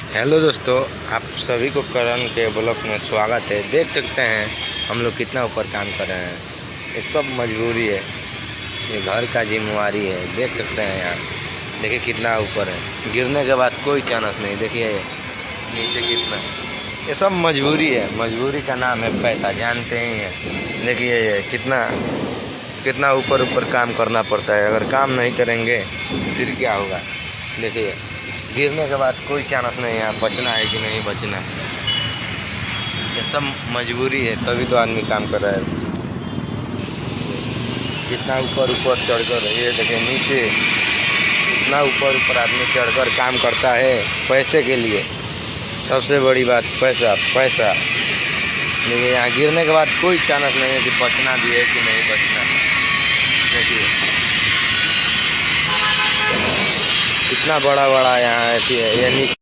Hello दोस्तों, आप सभी को करण के ब्लॉग में स्वागत है। देख सकते हैं हम लोग कितना ऊपर काम कर रहे हैं। ये सब मजबूरी है, ये घर का जिम्मेवारी है। देख सकते हैं यहाँ, देखिए कितना ऊपर है। गिरने के बाद कोई चांस नहीं। देखिए नीचे कितना, ये सब मजबूरी है। मजबूरी का नाम है पैसा, जानते ही हैं। देखिए ये कितना कितना ऊपर ऊपर काम करना पड़ता है। अगर काम नहीं करेंगे फिर क्या होगा। देखिए गिरने के बाद कोई चांस नहीं है, बचना है कि नहीं बचना है। ये सब मजबूरी है, तभी तो आदमी काम कर रहा है। कितना ऊपर ऊपर चढ़कर, ये देखिए नीचे इतना ऊपर ऊपर आदमी चढ़कर काम करता है पैसे के लिए। सबसे बड़ी बात पैसा पैसा। देखिए यहाँ गिरने के बाद कोई चांस नहीं है कि बचना भी है कि नहीं बचना है। देखिए इतना बड़ा बड़ा यहाँ है, ये नीचे